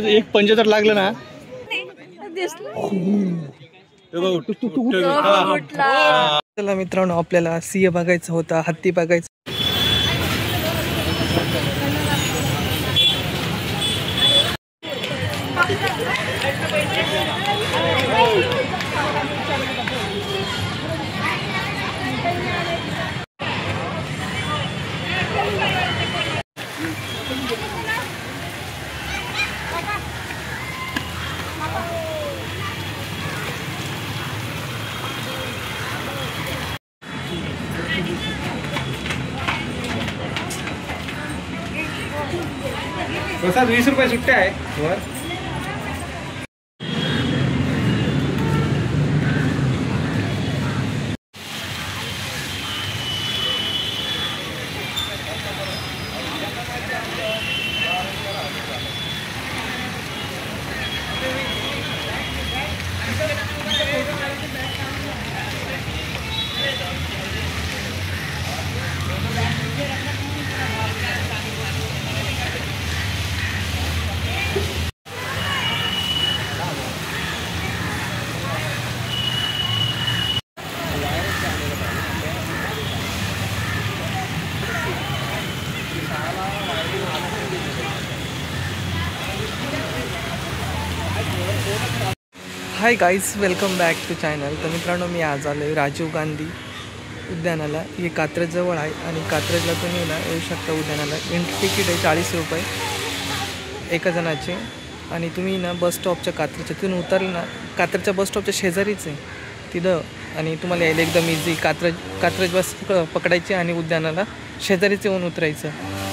एक पंजा तर लागलं ना. चला मित्रांनो, आपल्याला सिंह बघायचा होता, हत्ती बघायचा. प्रसाद 20 रुपये सुट्टे आहे वर. Hi guys, welcome back to channel. तर मित्रांनो, मी आज आलो आहे राजीव गांधी उद्यानाला. हे कात्रजजवळ आहे आणि कात्रजला तुम्ही ना येऊ शकता उद्यानाला. एंट्री तिकीट आहे 40 रुपये एका जणाचे. आणि तुम्ही ना बस स्टॉपच्या कात्रजच्या तिथून उतरलं ना, कात्रजच्या बस स्टॉपच्या शेजारीच आहे तिथं. आणि तुम्हाला यायला एकदम इझी. कात्रज बस पकडायची आणि उद्यानाला शेजारीच येऊन उतरायचं.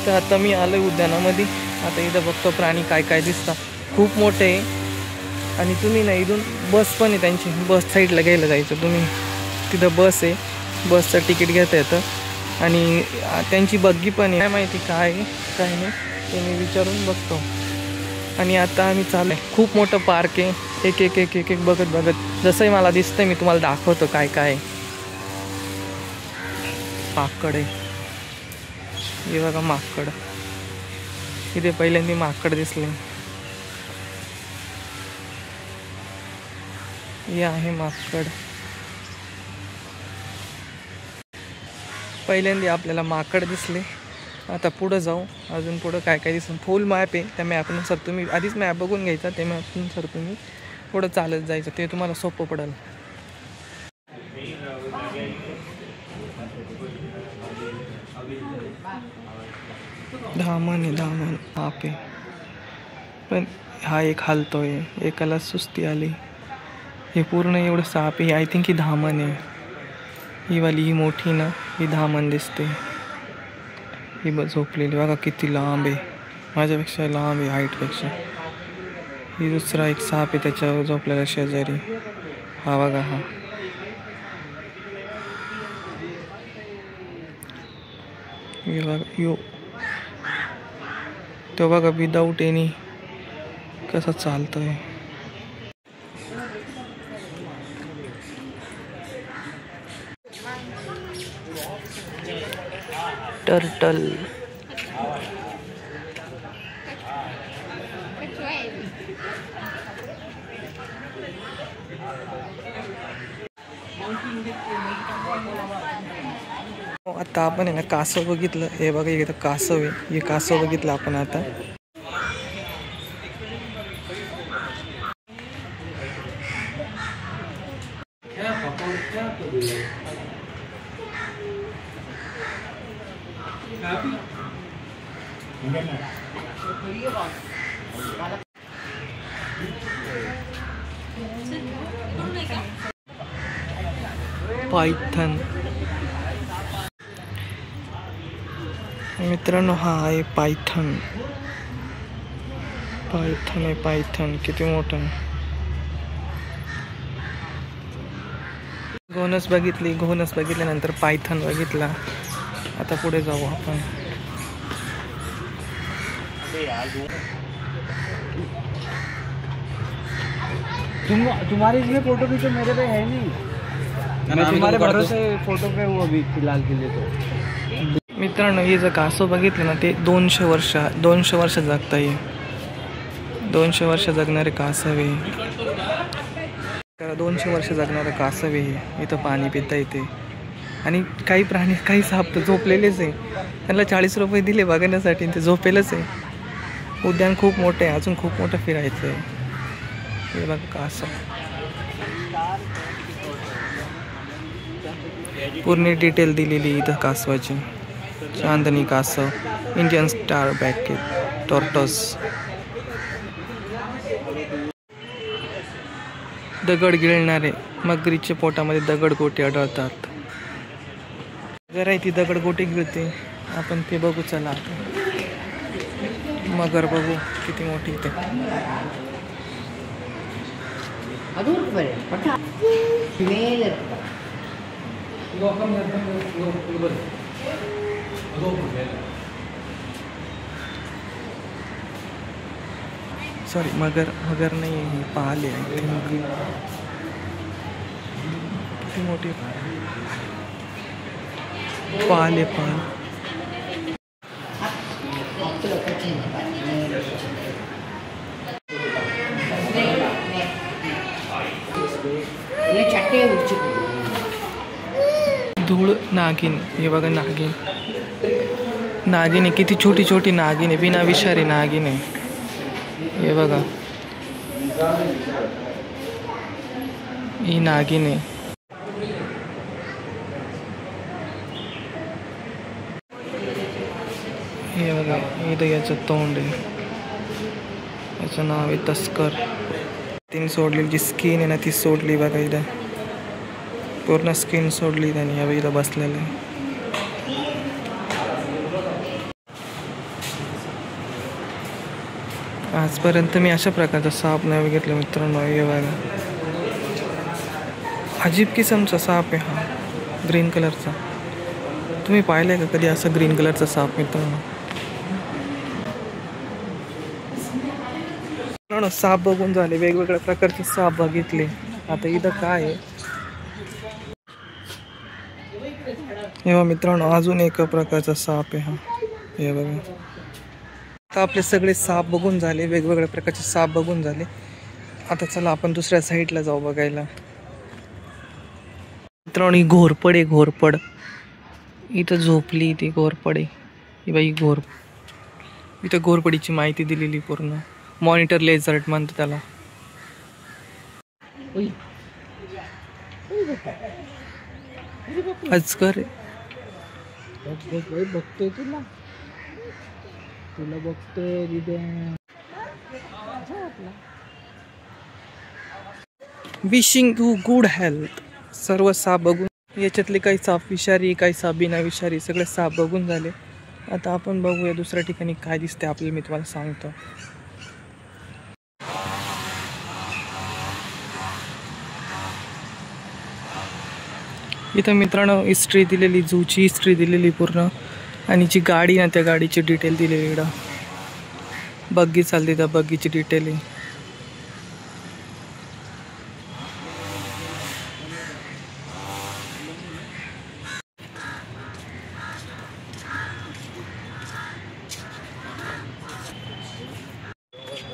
तर आता मी आलो आहे उद्यानामध्ये. आता इथं बघतो प्राणी काय काय दिसतात, खूप मोठे आहे. आणि तुम्ही ना इथून बस पण आहे त्यांची, बस साईडला घ्यायला जायचं तुम्ही. तिथं बस आहे, बसचं तिकीट घेता येतं. आणि त्यांची बग्गी पण आहे. काय माहिती काय आहे काय नाही ते मी विचारून बघतो. आणि आता आम्ही चालू आहे. खूप मोठं पार्क आहे. एक एक एक एक एक बघत बघत जसंही मला दिसतंय मी तुम्हाला दाखवतो काय काय. माकड आहे, हे बघा माकड. इथे पहिल्यांदा माकड दिसले. हे आहे माकड. पहिल्यांदा आपल्याला माकड दिसले. आता पुढं जाऊ, अजून पुढं काय काय दिसून. फुल मॅप आहे, त्या मॅपनुसार तुम्ही आधीच मॅप बघून घ्यायचा. त्या मॅपनुसार तुम्ही पुढं चालत जायचं, ते तुम्हाला सोपं पडेल. धामण आहे, धामण आप आहे. पण हा एक हालतोय, एकाला सुस्ती आली. हे पूर्ण एवढं साप आहे. आय थिंक ही धामण आहे. ही वाली ही मोठी ना, ही धामण दिसते. ही झोपलेली बघा किती लांब आहे, माझ्यापेक्षा लांब आहे हाईटपेक्षा. ही दुसरा एक साप आहे त्याच्यावर झोपलेला शेजारी. हा बघा, हा हे बघा यो. तो बघा विदाऊट एनी कसा चालतोय. टर्टल. आता आपण आहे ना कासव बघितलं. हे बघा इथं कासव आहे. हे कासव बघितलं आपण आता. पायथन. मित्रांनो, हा आहे पायथन. पायथन आहे, पायथन किती मोठं. घोणस बघितली, घोणस बघितल्यानंतर पायथन बघितला. आता पुढे जाऊ आपण. तुम्हारे इसमें फोटो खींचो, मेरे पे है नहीं. मैं तुम्हारे भरोसे फोटो पे हूँ अभी फिलहाल के लिए. तो मित्रांनो, हे जर कासव बघितलं ना, ते 200 वर्ष जगता येईल. 200 वर्ष जगणारे कासव आहे. 200 वर्ष जगणारं कासव आहे. इथं पाणी पिता येते. आणि काही प्राणी, काही साप तर झोपलेलेच आहे. त्यांना 40 रुपये दिले बघण्यासाठी, ते झोपेलच आहे. उद्यान खूप मोठं आहे, अजून खूप मोठं फिरायचं आहे. हे बघा कासव, पूर्ण डिटेल दिलेली इथं कासवाची. चांदणी कासव, इंडियन स्टार बॅकेट, टॉर्टोस. दगड गिळणारे मगरीच्या पोटामध्ये दगडगोटे आढळतात. मगर आहे ती दगडगोटे गिळते. आपण ते बघू चला आता. मगर बघू किती मोठी ते. सॉरी, मगर नाही आहे, पाल आहे. किती मोठी पाल आहे, पाल. धूळ नागिन. हे बघा नागिन. नागिन आहे, किती छोटी छोटी नागिन आहे. बिना विषारी नागिन आहे. हे बघा, ही नागिन आहे. हे बघा, इथं याचं तोंड आहे. याचं नाव आहे तस्कर. तिने सोडलेली जी स्किन आहे ना, ती सोडली बघा. इथं पूर्ण स्किन सोडली त्याने. या इथं बसलेलं आहे. आजपर्यंत मी अशा प्रकारचा साप नाही बघितला मित्रांनो. हे बघा, अजीब किस्मचा साप आहे हा, ग्रीन कलरचा. तुम्ही पाहिलंय का कधी असा ग्रीन कलरचा साप मित्रांनो? साप बघून झाले, वेगवेगळ्या प्रकारचे साप बघितले. आता इथं काय आहे हे मित्रांनो, अजून एक प्रकारचा साप आहे हा. हे बघा, आता आपले सगळे साप बघून झाले, वेगवेगळ्या प्रकारचे साप बघून झाले. आता चला आपण दुसऱ्या साईडला जाऊ बघायला. मित्रांनो, ही घोरपड आहे, घोरपड. इथं झोपली ती घोरपड आहे. ही बाई इथं घोरपडीची माहिती दिलेली पूर्ण. मॉनिटर लेझर्ट म्हणतात त्याला. अजगर बघतोय तुला बघतोय. Wishing you good health. सर्व साप बघून, याच्यातले काही साप विषारी, काही साप बिना विषारी, सगळे साप बघून झाले. आता आपण बघूया दुसऱ्या ठिकाणी काय दिसते आपल्याला. मी तुम्हाला सांगतो. इथं मित्रांनो हिस्ट्री दिलेली, झूची हिस्ट्री दिलेली पूर्ण. आणि जी गाडी ना, त्या गाडीची डिटेल दिलेली. इकडं बग्गी चालते, त्या बग्गीची डिटेल आहे.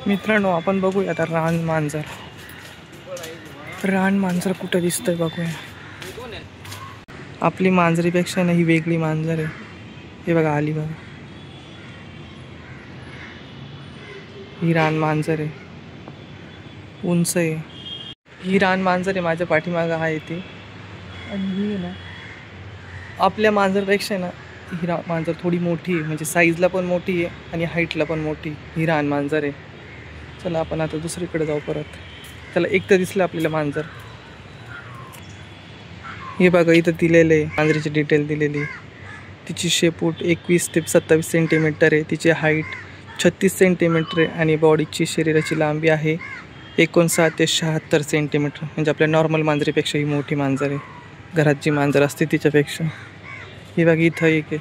मित्रांनो, आपण बघूया आता रान मांजर. रान मांजर कुठं दिसतंय बघूया. आपली मांजरीपेक्षा ना ही वेगळी मांजर आहे. हे बघा, आली बघा. ही रान मांजर आहे, उंच आहे. ही रान मांजर आहे, माझ्या पाठीमागं आहे ती. आणि ही ना आपल्या मांजरपेक्षा ना ही रान मांजर थोडी मोठी आहे. म्हणजे साईजला पण मोठी आहे आणि हाईटला पण मोठी. ही रान मांजर आहे. चला आपण आता दुसरीकडे जाऊ परत. चला, एक तर दिसलं आपल्याला मांजर. हे बघा, इथं दिलेलं आहे मांजरीची डिटेल दिलेली. तिची शेपूट 21 ते 27 सेंटीमीटर आहे. तिची हाईट 36 सेंटीमीटर आहे. आणि बॉडीची, शरीराची लांबी आहे 59 ते 76 सेंटीमीटर. म्हणजे आपल्या नॉर्मल मांजरीपेक्षा ही मोठी मांजर आहे. घरात जी मांजर असते तिच्यापेक्षा. ही बघा, इथं एक आहे.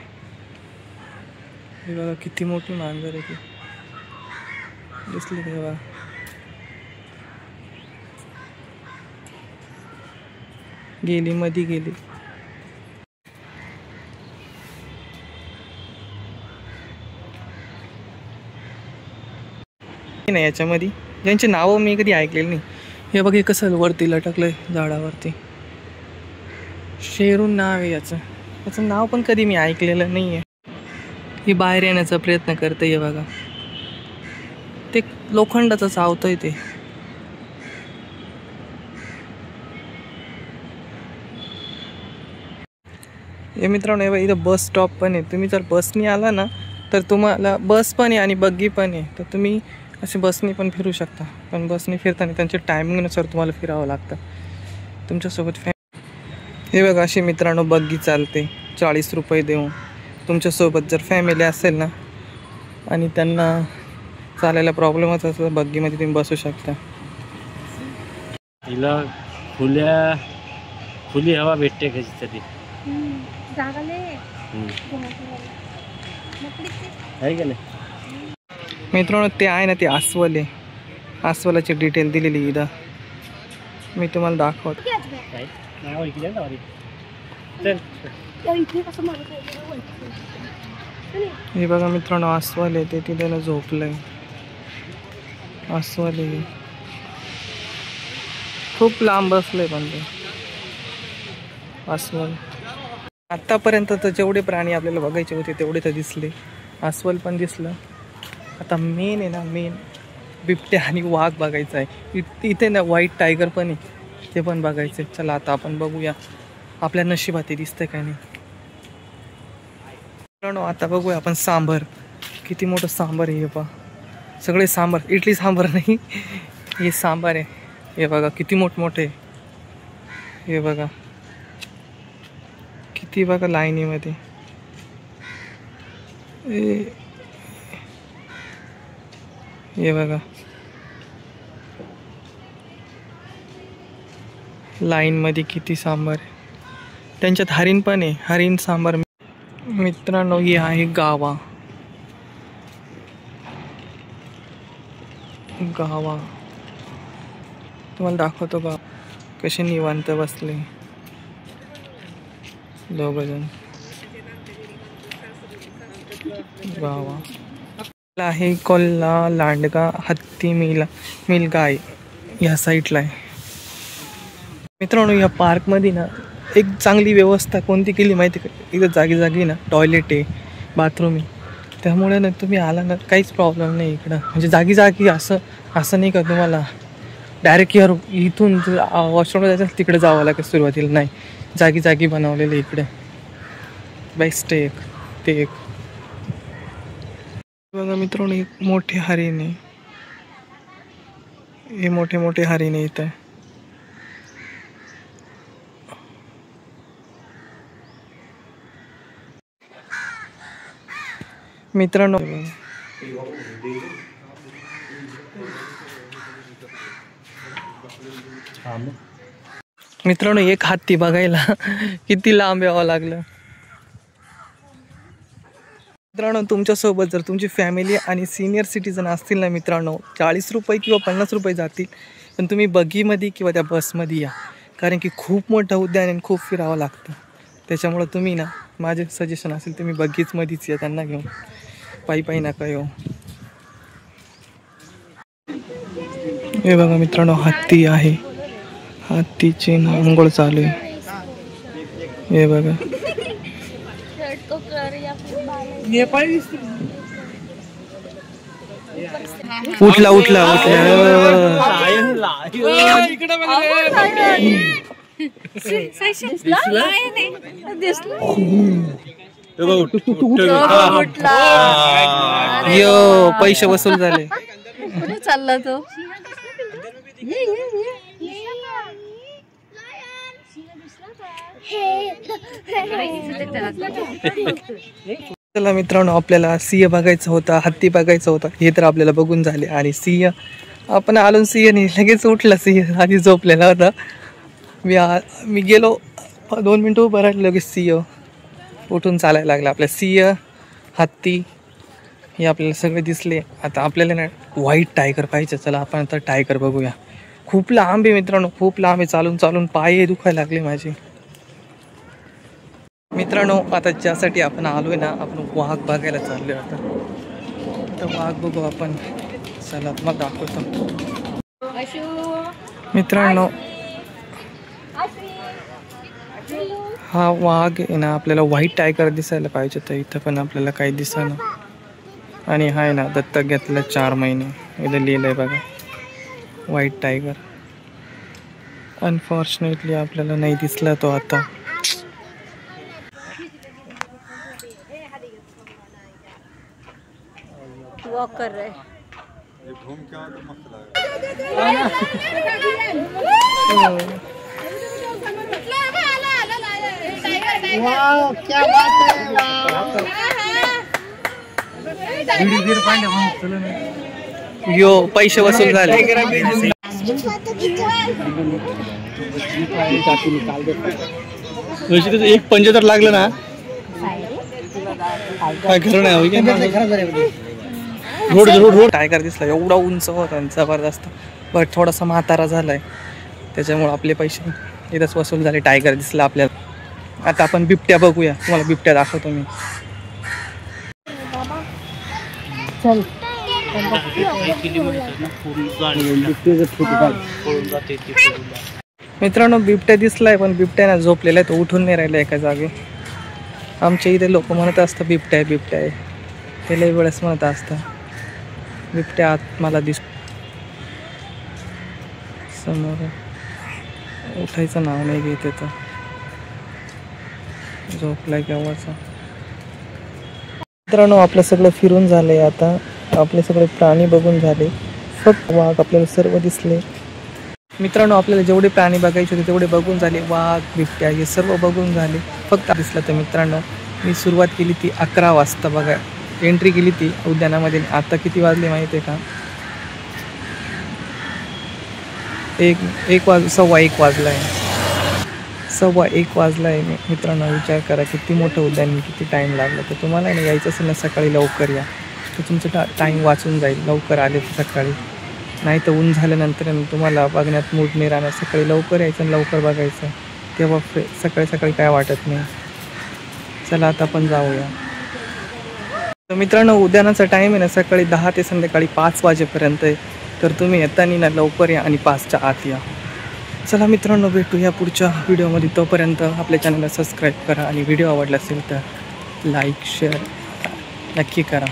हे बघा किती मोठी मांजर आहे ती. दिसली का? गेली, मध्ये गेली. नाही याच्यामध्ये, ज्यांची नावं मी कधी ऐकलेली नाही. हे बघ हे कसं वरती लटकलंय झाडावरती. शेरून नाव आहे याचं नाव पण कधी मी ऐकलेलं नाही आहे. ही बाहेर येण्याचा प्रयत्न करते. हे बघा ते लोखंडाचं चावतंय ते. हे मित्रांनो हे इथं बस स्टॉप पण आहे. तुम्ही जर बसनी आला ना तर तुम्हाला बस पण आहे आणि बग्गी पण आहे. तर तुम्ही असे बसनी पण फिरू शकता. पण बसनी फिरताना त्यांच्या टायमिंगनुसार तुम्हाला फिरावं लागतं तुमच्यासोबत. हे बघा अशी मित्रांनो बग्गी चालते 40 रुपये देऊन. तुमच्यासोबत जर फॅमिली असेल ना आणि त्यांना चालायला प्रॉब्लेमच असेल बग्गीमध्ये तुम्ही बसू शकता. तिला खुली हवा भेटते कधीतरी. मित्रांनो ते आहे ना ते अस्वल आहे. अस्वलाची डिटेल दिलेली इथं मी तुम्हाला दाखवतो. हे बघा मित्रांनो अस्वल आहे ते तिथे ना झोपलंय. अस्वल आहे खूप लांब बसलंय पण ते अस्वल. आत्तापर्यंत तर जेवढे प्राणी आपल्याला बघायचे होते तेवढे तर दिसले. अस्वल पण दिसलं. आता मेन आहे ना मेन बिबट्या आणि वाघ बघायचा आहे. इथे ना व्हाईट टायगर पण आहे ते पण बघायचं आहे. चला आता आपण बघूया आपल्या नशिबात ते दिसतंय काय नाही. मित्रांनो आता बघूया आपण सांबर. किती मोठं सांबर आहे हे पहा. सगळे सांबर, इडली सांबर नाही हे सांबार आहे. हे बघा किती मोठमोठे. हे बघा किती बघा लाईनीमध्ये. हे बघा लाईनमध्ये किती सांबार. त्यांच्यात हरिण पण आहे. हरिण सांबार. मित्रांनो ही आहे गावा. गावा तुम्हाला दाखवतो का कसे निवांत बसले दोघजण. गावा आहे कोल्हा लांडगा हत्ती मिल गाय या साईडला आहे. मित्रांनो या पार्कमध्ये ना एक चांगली व्यवस्था कोणती केली माहिती का. इथं जागी जागी ना टॉयलेट आहे बाथरूम आहे. त्यामुळे ना तुम्ही आला ना काहीच प्रॉब्लेम नाही इकडं. म्हणजे जागी जागी असं नाही का तुम्हाला डायरेक्ट इथून वॉशरूमला जायचं तिकडे जावं लागेल सुरुवातीला. नाही जागी जागी बनवलेलं इकडे बेस्ट आहे ते एक. बघा मित्रांनो एक मोठे हरिण आहे. हे मोठे मोठे हरिण आहे इथं. मित्रांनो एक हत्ती बघायला किती लांब यावं लागलं. मित्रांनो तुमच्यासोबत जर तुमची फॅमिली आणि सिनियर सिटीजन असतील ना मित्रांनो 40 रुपये किंवा 50 रुपये जातील. पण तुम्ही बग्गीमध्ये किंवा त्या बसमध्ये या. कारण की खूप मोठं उद्यान आणि खूप फिरावं लागतं. त्याच्यामुळं तुम्ही ना माझे सजेशन असेल तुम्ही बग्गीमध्येच या त्यांना घेऊन. पायी पायी नका येऊ. हे बघा मित्रांनो हत्ती आहे. हत्तीची अंघोळ चालू आहे. हे बघा उठला उठला यो पैसे वसूल झाले. चालला तो चला मित्रांनो आपल्याला सिंह बघायचं होता, हत्ती बघायचं होता. हे तर आपल्याला बघून झाले. आणि सिंह आपण आलो सिंह नाही लगेच उठला. सिंह आधी झोपलेला होता. मी गेलो 2 मिनटं उभं राहिलो लगेच सिंह उठून चालायला लागला. आपल्या सिंह हत्ती हे आपल्याला सगळे दिसले. आता आपल्याला ना व्हाईट टायगर पाहिजे. चला आपण आता टायगर बघूया. खूप लांब आहे मित्रांनो, खूप लांब आहे. चालून चालून पाय दुखायला लागले माझे. मित्रांनो आता ज्यासाठी आपण आलोय ना आपण वाघ बघायला चाललोय. आता तर वाघ बघू आपण. चला तुम्हाला दाखवतो. मित्रांनो हा वाघ आहे ना, आपल्याला व्हाईट टायगर दिसायला पाहिजे तर इथं पण आपल्याला काही दिसेना. आणि हा आहे ना दत्तक घेतलं 4 महिने, इथं लिहिलं आहे बघा व्हाईट टायगर. अनफॉर्च्युनेटली आपल्याला नाही दिसला तो आता. वॉक कर रहे क्या बात है. यो पैसे वसूल झाले. एक पंजे तर लागलं ना, काय खरं नाही. रोड रोड रोड टायगर दिसला, एवढा उंच होता आणि जबरदस्त. बट थोडासा म्हातारा झालाय, त्याच्यामुळे आपले पैसे इथंच वसूल झाले. टायगर दिसला आपल्याला. आता आपण बिबट्या बघूया, तुम्हाला बिबट्या दाखवतो मी. मित्रांनो बिबट्या दिसलाय, पण बिबट्याना झोपलेला आहे, तो उठून नाही राहिला एका जागी. आमच्या इथे लोक म्हणत असतं बिबट्या आहे बिबट्या आहे, ते लई वेळेस म्हणत असतं. बिबट्या आत मला समोर उठायचं नाव नाही घेते, तर झोपलाय केव्हाचा. मित्रांनो आपलं सगळं फिरून झालंय, आता आपले सगळे प्राणी बघून झाले. फक्त वाघ आपल्याला सर्व दिसले. मित्रांनो आपल्याला जेवढे प्राणी बघायचे होते तेवढे बघून झाले. वाघ बिबट्या हे सर्व बघून झाले. फक्त दिसलं तर मित्रांनो मी सुरुवात केली ती 11 वाजता बघा, एंट्री केली ती उद्यानामध्ये. आता किती वाजले माहिती आहे का? 1:15 वाजला आहे. 1:15 वाजला आहे. मित्रांनो विचार करा किती मोठं उद्यान, किती टाईम लागला. तर तुम्हाला नाही यायचं असेल ना सकाळी लवकर या, तर तुमचं टाईम वाचून जाईल. लवकर आले तर सकाळी, नाही तर ऊन झाल्यानंतर तुम्हाला बघण्यात मूड नाही राहणार. सकाळी लवकर यायचं आणि लवकर बघायचं, तेव्हा सकाळी सकाळी काय वाटत नाही. चला आता आपण जाऊया. तर मित्रांनो उद्यानाचा टाईम आहे ना सकाळी 10 ते संध्याकाळी 5 वाजेपर्यंत आहे. तर तुम्ही येताना ना लवकर या आणि 5च्या आत या. चला मित्रांनो भेटूया पुढच्या व्हिडिओमध्ये. तोपर्यंत आपल्या चॅनलला सबस्क्राईब करा आणि व्हिडिओ आवडला असेल तर लाईक शेअर नक्की करा.